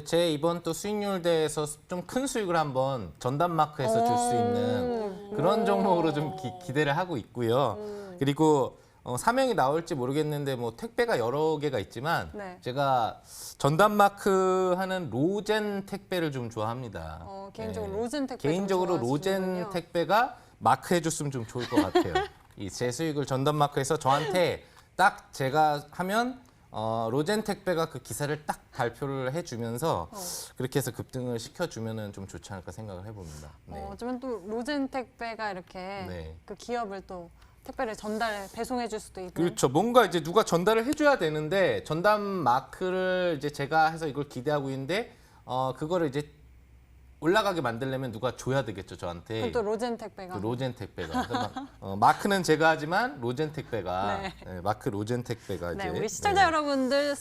제 이번 또 수익률 대에서 좀 큰 수익을 한번 전담마크에서 줄 수 있는 그런 종목으로 좀 기대를 하고 있고요. 그리고 사명이 나올지 모르겠는데 뭐 택배가 여러 개가 있지만 네. 제가 전담마크 하는 로젠 택배를 좀 좋아합니다. 개인적으로 네. 로젠 택배 개인적으로 좀 로젠 좋아하시는군요. 택배가 마크 해줬으면 좀 좋을 것 같아요. 이 제 수익을 전담마크에서 저한테 딱 제가 하면 로젠 택배가 그 기사를 딱 발표를 해주면서 그렇게 해서 급등을 시켜주면은 좀 좋지 않을까 생각을 해봅니다. 네. 어쩌면 또 로젠 택배가 이렇게 네. 그 기업을 또 택배를 배송해 줄 수도 있고. 그렇죠. 뭔가 이제 누가 전달을 해줘야 되는데 전담 마크를 이제 제가 해서 이걸 기대하고 있는데 그거를 이제 올라가게 만들려면 누가 줘야 되겠죠 저한테. 그럼 또 로젠 택배가. 그 로젠 택배가. 마크는 제가 하지만 로젠 택배가 네. 네, 마크 로젠 택배가 네, 이제 우리 시청자 네. 여러분들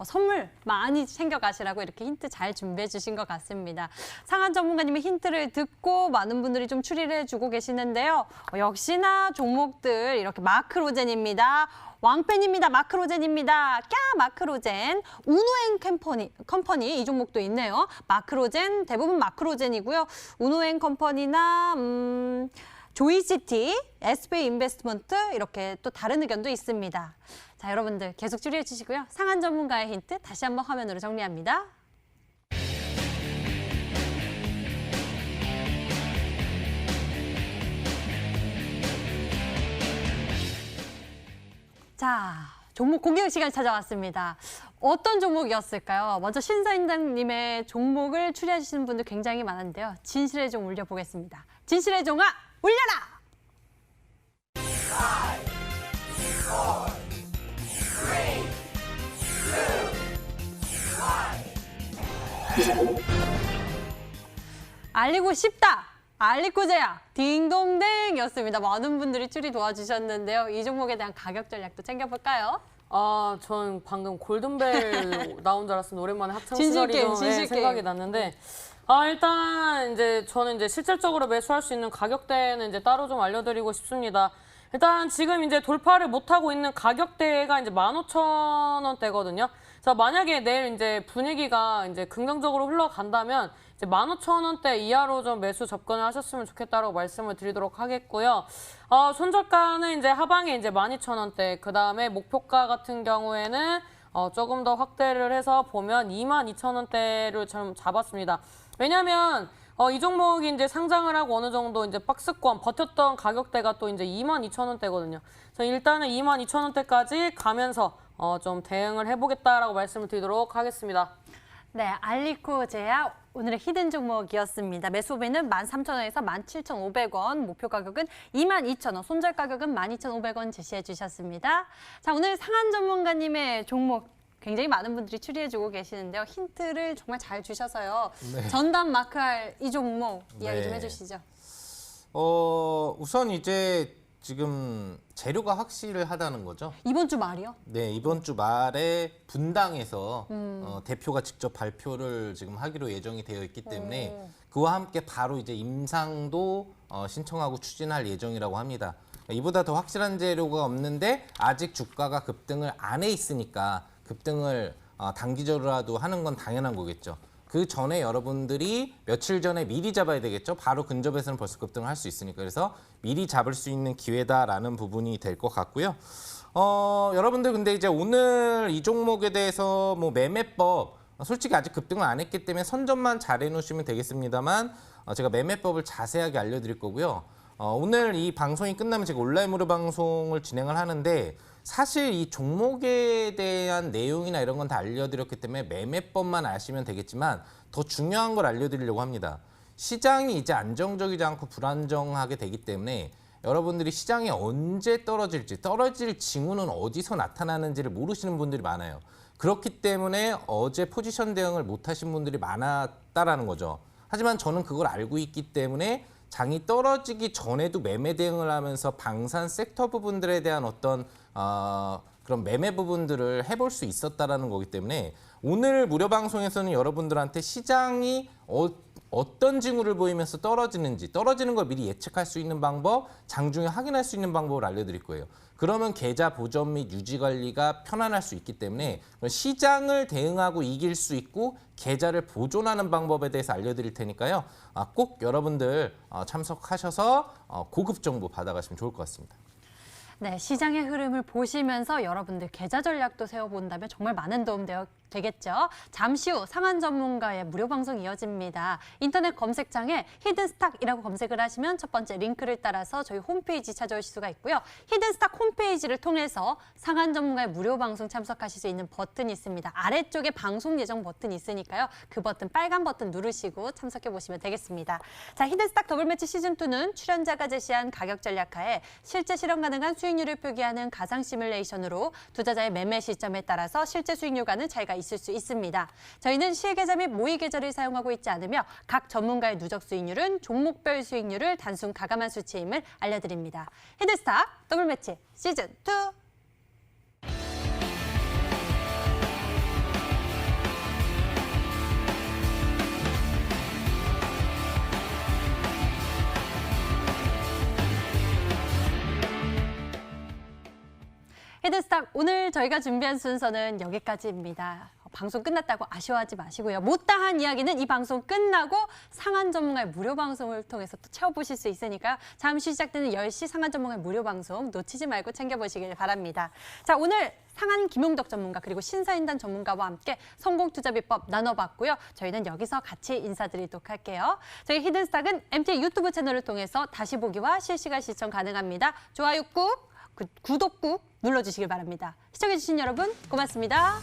선물 많이 챙겨가시라고 이렇게 힌트 잘 준비해 주신 것 같습니다. 상한 전문가님의 힌트를 듣고 많은 분들이 좀 추리를 해주고 계시는데요. 역시나 종목들 이렇게 마크로젠입니다. 왕팬입니다. 마크로젠입니다. 마크로젠. 우노행 컴퍼니 이 종목도 있네요. 마크로젠 대부분 마크로젠이고요. 우노행 컴퍼니나 조이시티, SV 인베스트먼트 이렇게 또 다른 의견도 있습니다. 자, 여러분들 계속 추리해 주시고요. 상한 전문가의 힌트 다시 한번 화면으로 정리합니다. 자, 종목 공개 시간 찾아왔습니다. 어떤 종목이었을까요? 먼저 신사임당님의 종목을 추리해 주시는 분들 굉장히 많은데요. 진실의 종 올려보겠습니다. 진실의 종아 올려라! 알리고 싶다. 알리코제야 딩동댕이었습니다. 많은 분들이 추리 도와주셨는데요. 이 종목에 대한 가격 전략도 챙겨볼까요? 전 방금 골든벨 나온 줄 알았습니다. 오랜만에 학창 진실 시절이 게임, 좀 진실 생각이 게임. 났는데 일단 이제 저는 이제 실질적으로 매수할 수 있는 가격대는 이제 따로 좀 알려드리고 싶습니다. 일단 지금 이제 돌파를 못하고 있는 가격대가 이제 15,000원대거든요. 그래서 만약에 내일 이제 분위기가 이제 긍정적으로 흘러간다면 이제 15,000원대 이하로 좀 매수 접근을 하셨으면 좋겠다라고 말씀을 드리도록 하겠고요. 손절가는 이제 하방에 이제 12,000원대, 그 다음에 목표가 같은 경우에는 조금 더 확대를 해서 보면 22,000원대를 좀 잡았습니다. 왜냐하면 이 종목이 이제 상장을 하고 어느 정도 이제 박스권 버텼던 가격대가 또 이제 22,000원대거든요. 그래서 일단은 22,000원대까지 가면서 좀 대응을 해보겠다라고 말씀을 드리도록 하겠습니다. 네, 알리코 제약 오늘의 히든 종목이었습니다. 매수비는 13,000원에서 17,500원, 목표 가격은 22,000원, 손절 가격은 12,500원 제시해 주셨습니다. 자, 오늘 상한 전문가님의 종목 굉장히 많은 분들이 추리해주고 계시는데요. 힌트를 정말 잘 주셔서요. 네. 전담 마크할 이 종목 이야기 좀 네. 해주시죠. 우선 이제 지금 재료가 확실하다는 거죠. 이번 주 말이요? 네, 이번 주 말에 분당에서 대표가 직접 발표를 지금 하기로 예정이 되어 있기 때문에 그와 함께 바로 이제 임상도 신청하고 추진할 예정이라고 합니다. 이보다 더 확실한 재료가 없는데 아직 주가가 급등을 안 해 있으니까 급등을 단기적으로라도 하는 건 당연한 거겠죠. 그 전에 여러분들이 며칠 전에 미리 잡아야 되겠죠. 바로 근접해서는 벌써 급등을 할 수 있으니까. 그래서 미리 잡을 수 있는 기회다라는 부분이 될 것 같고요. 여러분들 근데 이제 오늘 이 종목에 대해서 뭐 매매법 솔직히 아직 급등을 안 했기 때문에 선점만 잘 해놓으시면 되겠습니다만 제가 매매법을 자세하게 알려드릴 거고요. 오늘 이 방송이 끝나면 제가 온라인 무료 방송을 진행을 하는데 사실 이 종목에 대한 내용이나 이런 건 다 알려드렸기 때문에 매매법만 아시면 되겠지만 더 중요한 걸 알려드리려고 합니다. 시장이 이제 안정적이지 않고 불안정하게 되기 때문에 여러분들이 시장이 언제 떨어질지, 떨어질 징후는 어디서 나타나는지를 모르시는 분들이 많아요. 그렇기 때문에 어제 포지션 대응을 못 하신 분들이 많았다라는 거죠. 하지만 저는 그걸 알고 있기 때문에 장이 떨어지기 전에도 매매 대응을 하면서 방산 섹터 부분들에 대한 어떤 그런 매매 부분들을 해볼 수 있었다라는 거기 때문에 오늘 무료 방송에서는 여러분들한테 시장이 어떤 징후를 보이면서 떨어지는지, 떨어지는 걸 미리 예측할 수 있는 방법, 장중에 확인할 수 있는 방법을 알려드릴 거예요. 그러면 계좌 보전 및 유지 관리가 편안할 수 있기 때문에 시장을 대응하고 이길 수 있고 계좌를 보존하는 방법에 대해서 알려드릴 테니까요. 꼭 여러분들 참석하셔서 고급 정보 받아가시면 좋을 것 같습니다. 네, 시장의 흐름을 보시면서 여러분들 계좌 전략도 세워본다면 정말 많은 도움 되겠죠. 잠시 후 상한 전문가의 무료 방송 이어집니다. 인터넷 검색창에 히든스탁이라고 검색을 하시면 첫 번째 링크를 따라서 저희 홈페이지 찾아오실 수가 있고요. 히든스탁 홈페이지를 통해서 상한 전문가의 무료 방송 참석하실 수 있는 버튼이 있습니다. 아래쪽에 방송 예정 버튼이 있으니까요. 그 버튼, 빨간 버튼 누르시고 참석해 보시면 되겠습니다. 자, 히든스탁 더블매치 시즌2는 출연자가 제시한 가격 전략하에 실제 실현 가능한 수익률을 표기하는 가상 시뮬레이션으로 투자자의 매매 시점에 따라서 실제 수익률과는 차이가 있을 수 있습니다. 저희는 실계좌 및 모의 계좌를 사용하고 있지 않으며 각 전문가의 누적 수익률은 종목별 수익률을 단순 가감한 수치임을 알려드립니다. 히든스탁 더블매치 시즌2. 히든스탁 오늘 저희가 준비한 순서는 여기까지입니다. 방송 끝났다고 아쉬워하지 마시고요. 못다한 이야기는 이 방송 끝나고 상한 전문가의 무료 방송을 통해서 또 채워보실 수 있으니까요. 잠시 시작되는 10시 상한 전문가의 무료 방송 놓치지 말고 챙겨보시길 바랍니다. 자, 오늘 상한 김용덕 전문가 그리고 신사인단 전문가와 함께 성공투자 비법 나눠봤고요. 저희는 여기서 같이 인사드리도록 할게요. 저희 히든스탁은 MT 유튜브 채널을 통해서 다시 보기와 실시간 시청 가능합니다. 좋아요 꾹, 구독 꾹 눌러주시길 바랍니다. 시청해주신 여러분 고맙습니다.